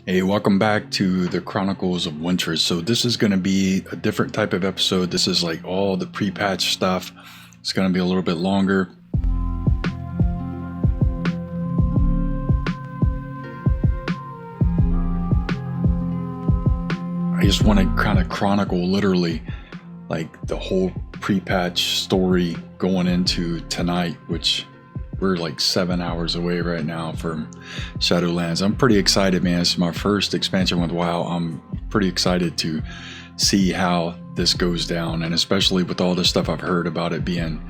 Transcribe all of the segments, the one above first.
Hey, welcome back to the Chronicles of Wintress. So this is going to be a different type of episode. This is like all the pre-patch stuff. It's going to be a little bit longer. I just want to kind of chronicle literally like the whole pre-patch story going into tonight, which we're like 7 hours away right now from Shadowlands. I'm pretty excited, man. It's my first expansion with WoW. I'm pretty excited to see how this goes down, and especially with all the stuff I've heard about it being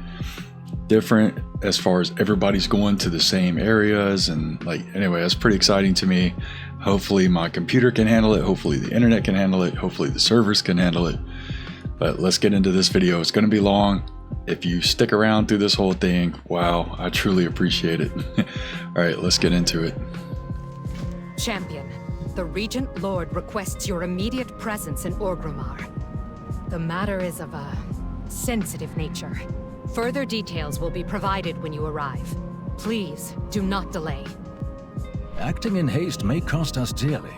different as far as everybody's going to the same areas. And like, anyway, that's pretty exciting to me. Hopefully my computer can handle it. Hopefully the internet can handle it. Hopefully the servers can handle it. But let's get into this video. It's going to be long. If you stick around through this whole thing, wow, I truly appreciate it. All right, let's get into it. Champion, the Regent Lord requests your immediate presence in Orgrimmar. The matter is of a sensitive nature. Further details will be provided when you arrive. Please, do not delay. Acting in haste may cost us dearly.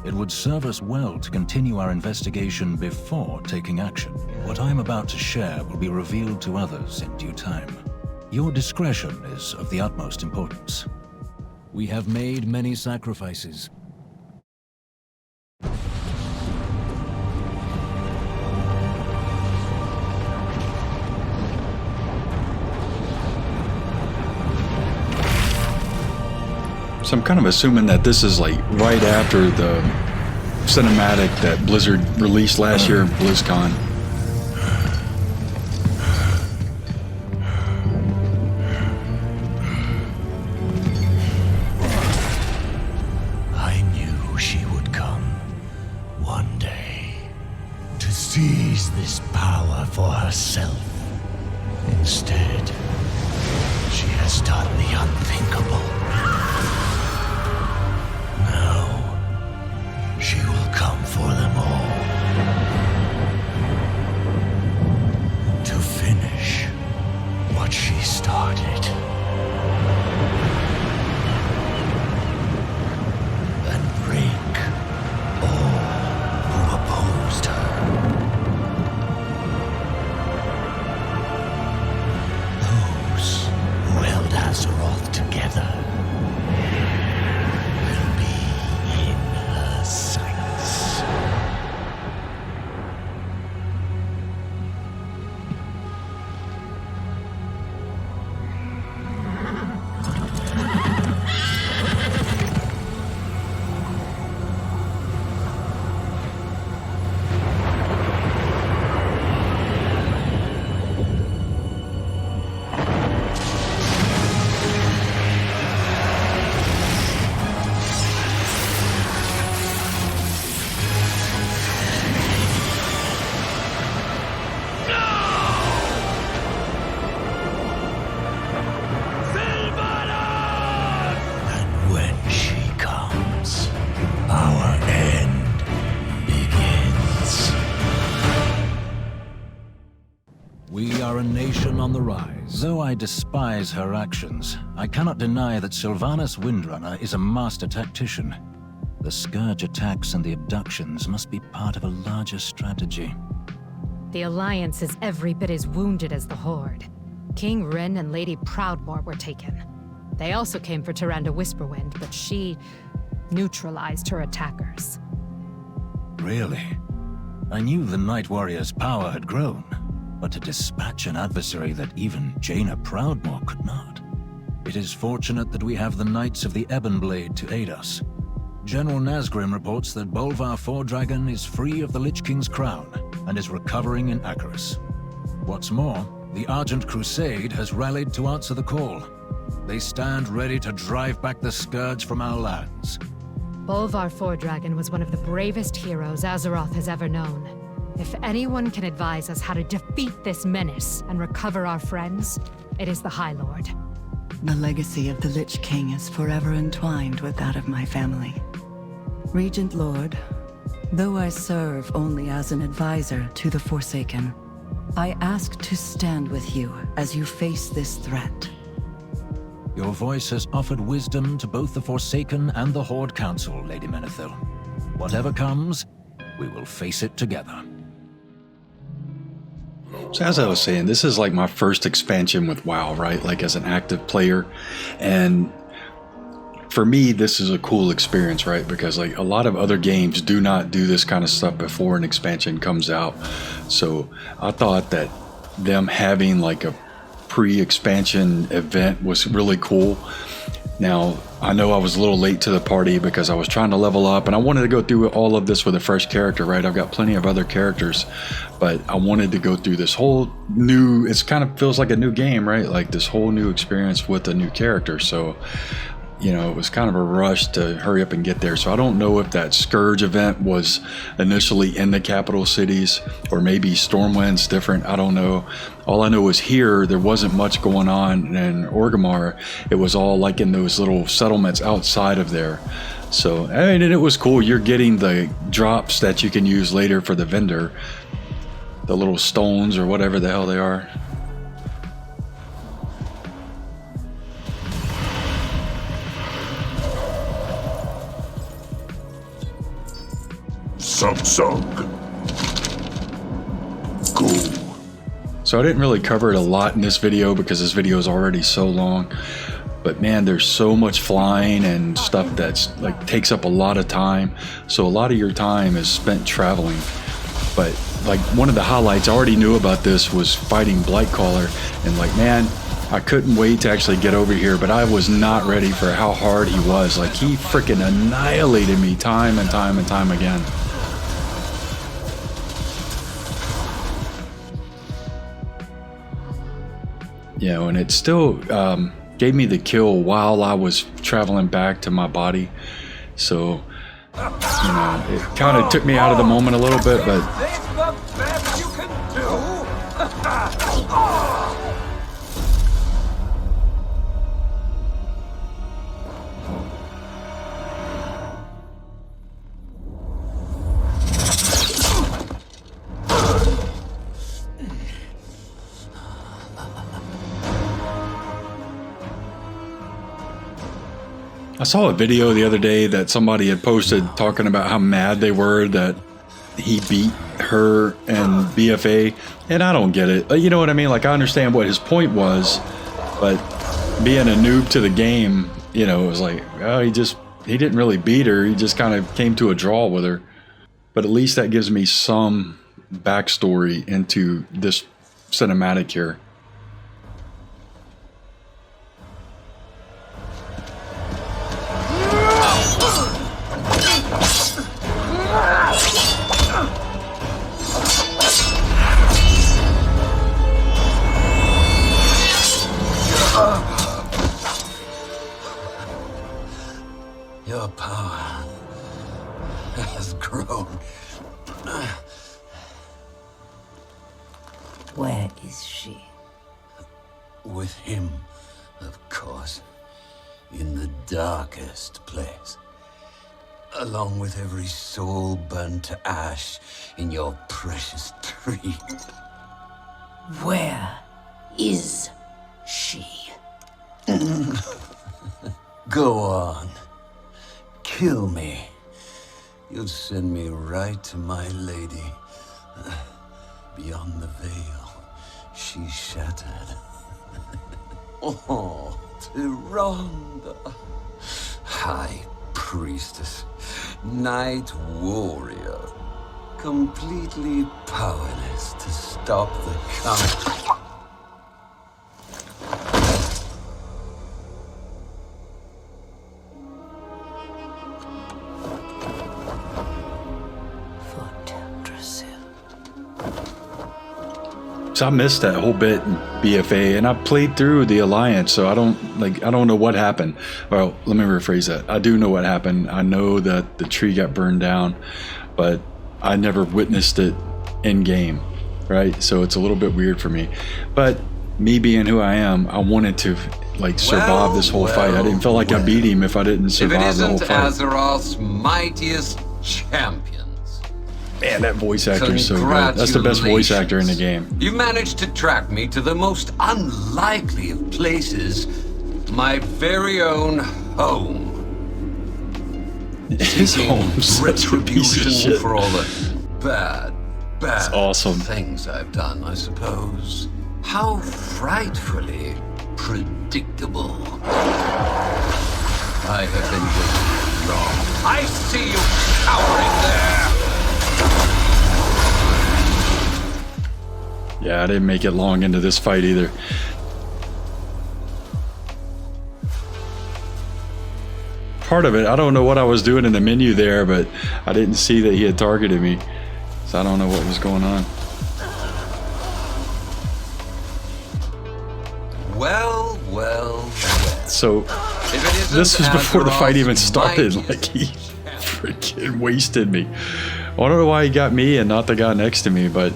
It would serve us well to continue our investigation before taking action. What I'm about to share will be revealed to others in due time. Your discretion is of the utmost importance. We have made many sacrifices. So I'm kind of assuming that this is like right after the cinematic that Blizzard released last year, BlizzCon. I knew she would come one day to seize this power for herself. Instead, she has done the unthinkable. She will come for them all. To finish what she started. And break all who opposed her. Those who held Azeroth together will be in her sights. We are a nation on the rise. Though I despise her actions, I cannot deny that Sylvanas Windrunner is a master tactician. The Scourge attacks and the abductions must be part of a larger strategy. The Alliance is every bit as wounded as the Horde. King Rin and Lady Proudmoore were taken. They also came for Tyrande Whisperwind, but she neutralized her attackers. Really? I knew the Night Warrior's power had grown, but to dispatch an adversary that even Jaina Proudmoore could not. It is fortunate that we have the Knights of the Ebonblade to aid us. General Nazgrim reports that Bolvar Fordragon is free of the Lich King's crown and is recovering in Acheris. What's more, the Argent Crusade has rallied to answer the call. They stand ready to drive back the Scourge from our lands. Bolvar Fordragon was one of the bravest heroes Azeroth has ever known. If anyone can advise us how to defeat this menace and recover our friends, it is the High Lord. The legacy of the Lich King is forever entwined with that of my family. Regent Lord, though I serve only as an advisor to the Forsaken, I ask to stand with you as you face this threat. Your voice has offered wisdom to both the Forsaken and the Horde Council, Lady Menethil. Whatever comes, we will face it together. So as I was saying, this is like my first expansion with WoW, right? Like as an active player. And for me, this is a cool experience, right? Because like a lot of other games do not do this kind of stuff before an expansion comes out. So I thought that them having like a pre-expansion event was really cool. Now, I know I was a little late to the party because I was trying to level up and I wanted to go through all of this with a fresh character, right? I've got plenty of other characters, but I wanted to go through this whole new, it's kind of feels like a new game, right? Like this whole new experience with a new character. So, you know, it was kind of a rush to hurry up and get there. So I don't know if that Scourge event was initially in the capital cities or maybe Stormwind's different. I don't know. All I know is here, there wasn't much going on in Orgrimmar. It was all like in those little settlements outside of there. So, I mean, and it was cool. You're getting the drops that you can use later for the vendor. The little stones or whatever the hell they are. Samsung. Go. So I didn't really cover it a lot in this video because this video is already so long. But man, there's so much flying and stuff that's like takes up a lot of time. So a lot of your time is spent traveling. But like one of the highlights, I already knew about this, was fighting Blightcaller. And like, man, I couldn't wait to actually get over here, but I was not ready for how hard he was. Like he freaking annihilated me time and time and time again. You know, and it still gave me the kill while I was traveling back to my body. So, you know, it kind of took me out of the moment a little bit, but I saw a video the other day that somebody had posted talking about how mad they were that he beat her and BFA, and I don't get it. You know what I mean? Like, I understand what his point was, but being a noob to the game, you know, it was like, oh, he didn't really beat her. He just kind of came to a draw with her. But at least that gives me some backstory into this cinematic here. Your power has grown. Where is she? With him, of course. In the darkest place. Along with every soul burned to ash in your precious tree. Where is she? Go on. Kill me. You'll send me right to my lady. Beyond the veil, she shattered. Oh, Tyrande. High Priestess. Night Warrior. Completely powerless to stop the coming. So I missed that whole bit in BFA, and I played through the Alliance, so I don't know what happened. Well, let me rephrase that. I do know what happened. I know that the tree got burned down, but I never witnessed it in game, right? So it's a little bit weird for me. But me being who I am, I wanted to like survive this whole fight. I didn't feel like I beat him if I didn't survive the whole fight. If it isn't Azeroth's mightiest champions. Man, that voice actor is so good. That's the best voice actor in the game. You managed to track me to the most unlikely of places My very own home. His home's such a piece of Retribution shit. for all the bad awesome. things I've done, I suppose. How frightfully predictable. I have been waiting long. I see you cowering there! Yeah, I didn't make it long into this fight either. Part of it, I don't know what I was doing in the menu there, but I didn't see that he had targeted me. So I don't know what was going on. Well. So If it isn't this was before the fight even Azeroth's started. mightiest Like, he freaking wasted me. I don't know why he got me and not the guy next to me, but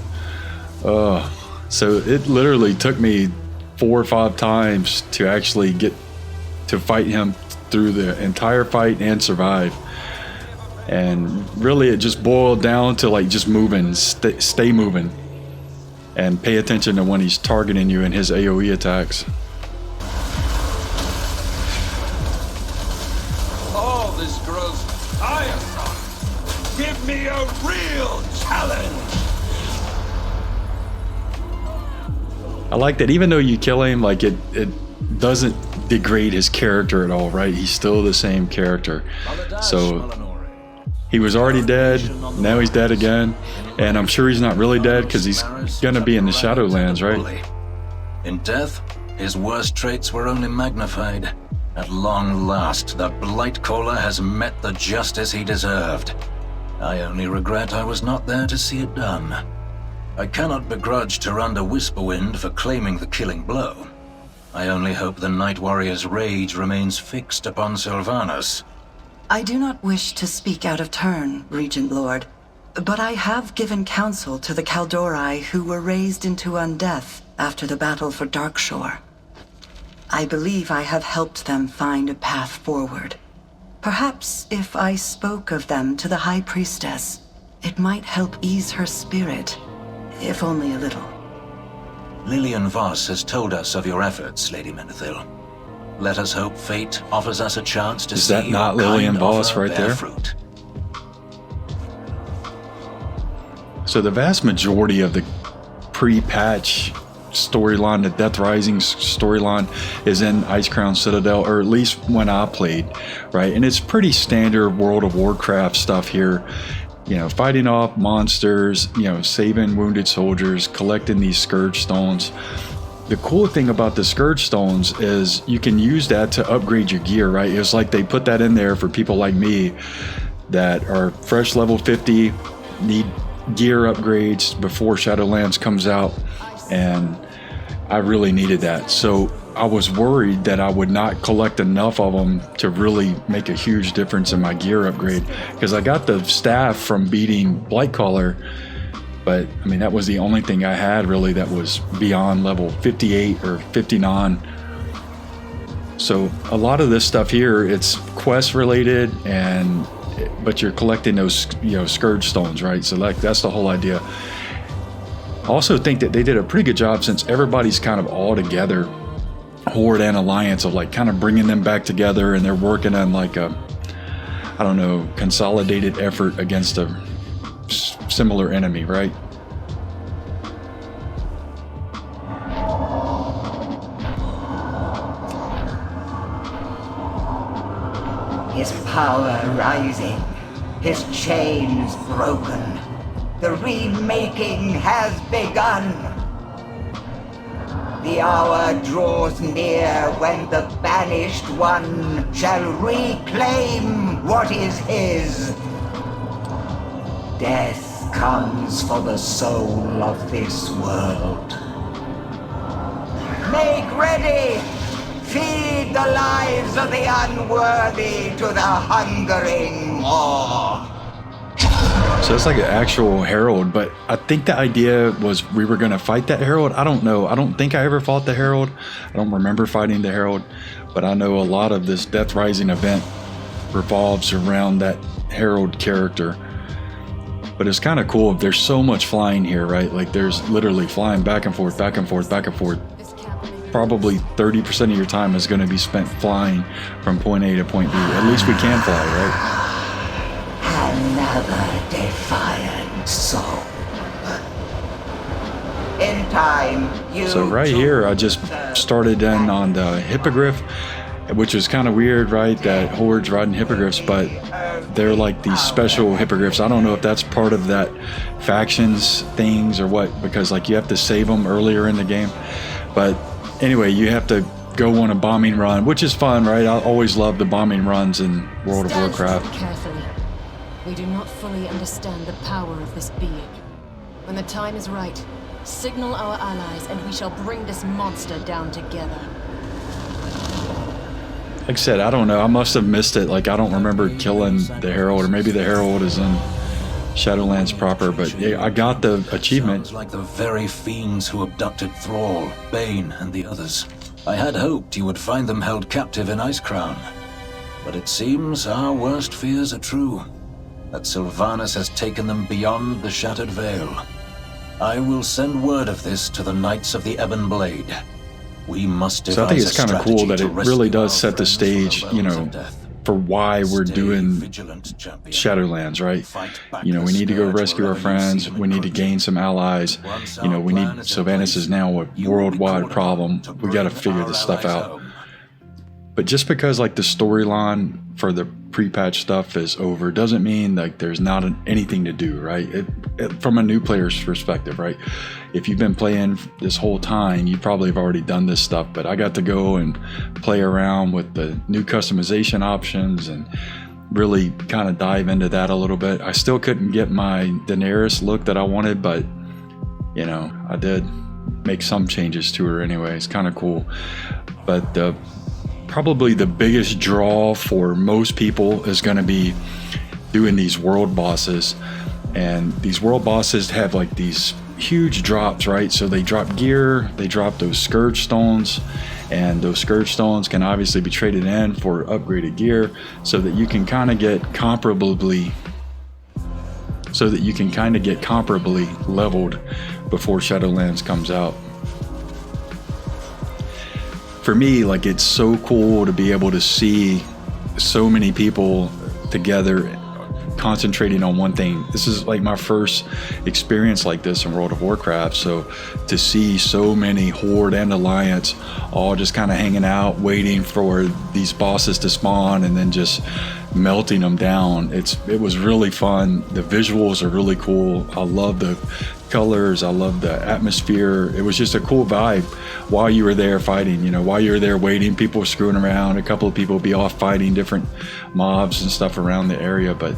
so it literally took me 4 or 5 times to actually get to fight him through the entire fight and survive. And really it just boiled down to like just moving, stay moving, and pay attention to when he's targeting you in his AoE attacks. Oh, this grows tiresome. Give me a real challenge. I like that even though you kill him, like it doesn't degrade his character at all, right? He's still the same character. So he was already dead, now he's dead again, and I'm sure he's not really dead because he's gonna be in the Shadowlands, right? In death, his worst traits were only magnified. At long last, the Blightcaller has met the justice he deserved. I only regret I was not there to see it done. I cannot begrudge Tyrande Whisperwind for claiming the killing blow. I only hope the Night Warrior's rage remains fixed upon Sylvanas. I do not wish to speak out of turn, Regent Lord, but I have given counsel to the Kaldori who were raised into undeath after the battle for Darkshore. I believe I have helped them find a path forward. Perhaps if I spoke of them to the High Priestess, it might help ease her spirit, if only a little. Lillian Voss has told us of your efforts, Lady Menethil. Let us hope fate offers us a chance to Is see that not your Lillian kind Voss offer right bear there? fruit. So the vast majority of the pre-patch storyline, the Death Rising storyline, is in Icecrown Citadel, or at least when I played, right? And it's pretty standard World of Warcraft stuff here. You know, fighting off monsters, you know, saving wounded soldiers, collecting these Scourge Stones. The cool thing about the Scourge Stones is you can use that to upgrade your gear, right? It's like they put that in there for people like me that are fresh level 50, need gear upgrades before Shadowlands comes out, and I really needed that. So I was worried that I would not collect enough of them to really make a huge difference in my gear upgrade, because I got the staff from beating Blightcaller, but I mean that was the only thing I had really that was beyond level 58 or 59. So a lot of this stuff here, it's quest related, but you're collecting those, you know, Scourge Stones, right? So like that's the whole idea. I also think that they did a pretty good job, since everybody's kind of all together, Horde and Alliance, of like kind of bringing them back together, and they're working on like a, I don't know, consolidated effort against a similar enemy, right? His power rising, his chains broken. The remaking has begun. The hour draws near when the banished one shall reclaim what is his. Death comes for the soul of this world. Make ready! Feed the lives of the unworthy to the hungering maw. So it's like an actual herald, but I think the idea was we were going to fight that herald. I don't know. I don't think I ever fought the herald. I don't remember fighting the herald, but I know a lot of this Death Rising event revolves around that herald character. But it's kind of cool. There's so much flying here, right? Like there's literally flying back and forth, back and forth, back and forth. probably 30% of your time is going to be spent flying from point A to point B. At least we can fly, right? Another defiant soul. In time, you So right here, I just started in on the hippogriff, which is kind of weird, right? That hordes riding hippogriffs, but they're like these special hippogriffs. I don't know if that's part of that factions things or what, because like you have to save them earlier in the game. But anyway, you have to go on a bombing run, which is fun, right? I always love the bombing runs in World of Warcraft. Carefully. We do not fully understand the power of this being. When the time is right, signal our allies and we shall bring this monster down together. Like I said, I don't know. I must have missed it. Like, I don't remember killing the Herald, or maybe the Herald is in Shadowlands proper, but yeah, I got the achievement. Sounds like the very fiends who abducted Thrall, Bane, and the others. I had hoped you would find them held captive in Icecrown. But it seems our worst fears are true. That Sylvanas has taken them beyond the Shattered Veil. I will send word of this to the Knights of the Ebon Blade. We must devise So I think it's kind of cool that it really does set the stage, you know, for why we're doing Shadowlands, right? You know, we need to go rescue our friends. We need to gain some allies. You know, we need, Sylvanas is now a worldwide problem. We got to figure this stuff out. But just because like the storyline for the pre-patch stuff is over doesn't mean like there's not anything to do, right? From a new player's perspective, right? If you've been playing this whole time, you probably have already done this stuff, but I got to go and play around with the new customization options and really kind of dive into that a little bit. I still couldn't get my Daenerys look that I wanted, but you know, I did make some changes to her anyway. It's kind of cool. But probably the biggest draw for most people is going to be doing these world bosses. And these world bosses have like these huge drops, right? So they drop gear, they drop those Scourge Stones, and those Scourge Stones can obviously be traded in for upgraded gear so that you can kind of get comparably leveled before Shadowlands comes out. For me, like, it's so cool to be able to see so many people together concentrating on one thing. This is like my first experience like this in World of Warcraft, so to see so many Horde and Alliance all just kind of hanging out waiting for these bosses to spawn and then just melting them down, it was really fun. The visuals are really cool. I love the colors, I love the atmosphere. It was just a cool vibe while you were there fighting, you know, while you were there waiting. People were screwing around, a couple of people would be off fighting different mobs and stuff around the area. But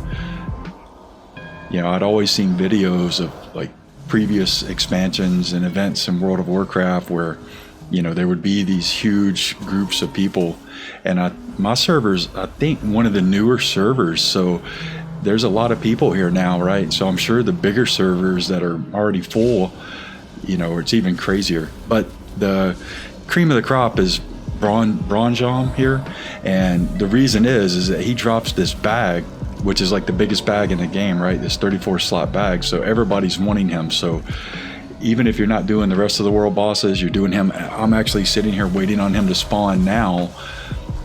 you know, I'd always seen videos of like previous expansions and events in World of Warcraft where, you know, there would be these huge groups of people. And my servers, I think one of the newer servers, so there's a lot of people here now, right? So I'm sure the bigger servers that are already full, you know, it's even crazier. But the cream of the crop is Bronjom here, and the reason is that he drops this bag, which is like the biggest bag in the game, right? This 34 slot bag, so everybody's wanting him. So even if you're not doing the rest of the world bosses, you're doing him. I'm actually sitting here waiting on him to spawn now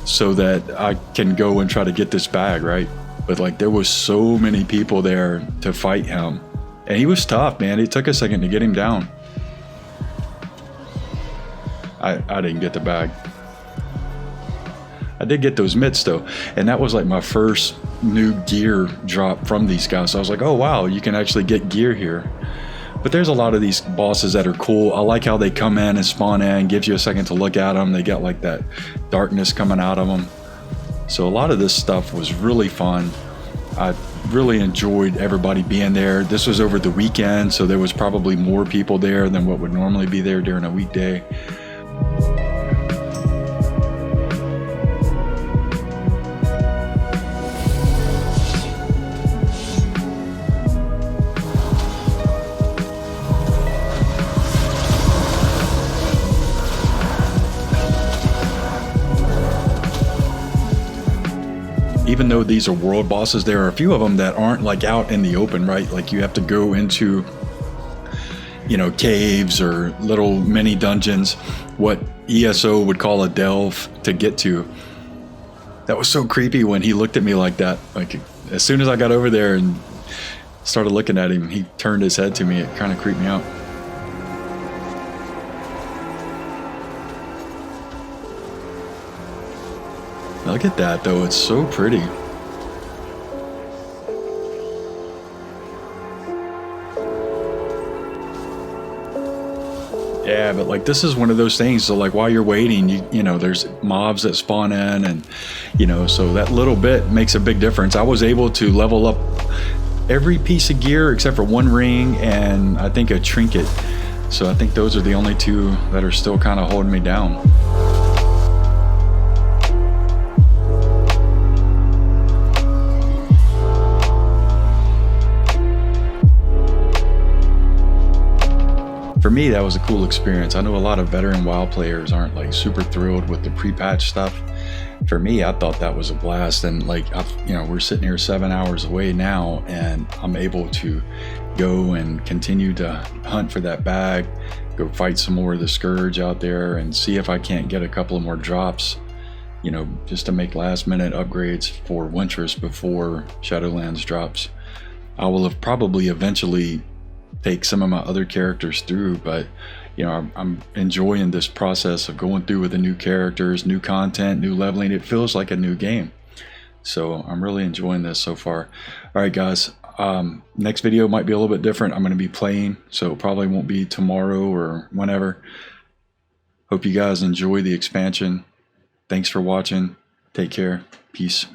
so that I can go and try to get this bag, right? But like, there was so many people there to fight him, and he was tough, man. It took a second to get him down. I didn't get the bag. I did get those mitts though, and that was like my first new gear drop from these guys. So I was like, oh wow, you can actually get gear here. But there's a lot of these bosses that are cool. I like how they come in and spawn in, gives you a second to look at them. They got like that darkness coming out of them. So a lot of this stuff was really fun. I really enjoyed everybody being there. This was over the weekend, so there was probably more people there than what would normally be there during a weekday. Even though these are world bosses, there are a few of them that aren't like out in the open, right? Like you have to go into you know, caves or little mini dungeons, what ESO would call a delve, to get to. That was so creepy when he looked at me like that. Like, as soon as I got over there and started looking at him, he turned his head to me. It kind of creeped me out. Look at that, though. It's so pretty. Yeah, but like, this is one of those things. So like, while you're waiting, you know, there's mobs that spawn in, and you know, so that little bit makes a big difference. I was able to level up every piece of gear except for one ring and I think a trinket. So I think those are the only two that are still kind of holding me down. For me, that was a cool experience. I know a lot of veteran WoW players aren't like super thrilled with the pre-patch stuff. For me, I thought that was a blast. And like, you know, we're sitting here 7 hours away now, and I'm able to go and continue to hunt for that bag, go fight some more of the Scourge out there, and see if I can't get a couple of more drops, you know, just to make last minute upgrades for Wintress before Shadowlands drops. I will have probably eventually take some of my other characters through, but you know, I'm enjoying this process of going through with the new characters, new content, new leveling. It feels like a new game, so I'm really enjoying this so far. All right, guys, next video might be a little bit different. I'm going to be playing, so it probably won't be tomorrow or whenever. Hope you guys enjoy the expansion. Thanks for watching. Take care. Peace.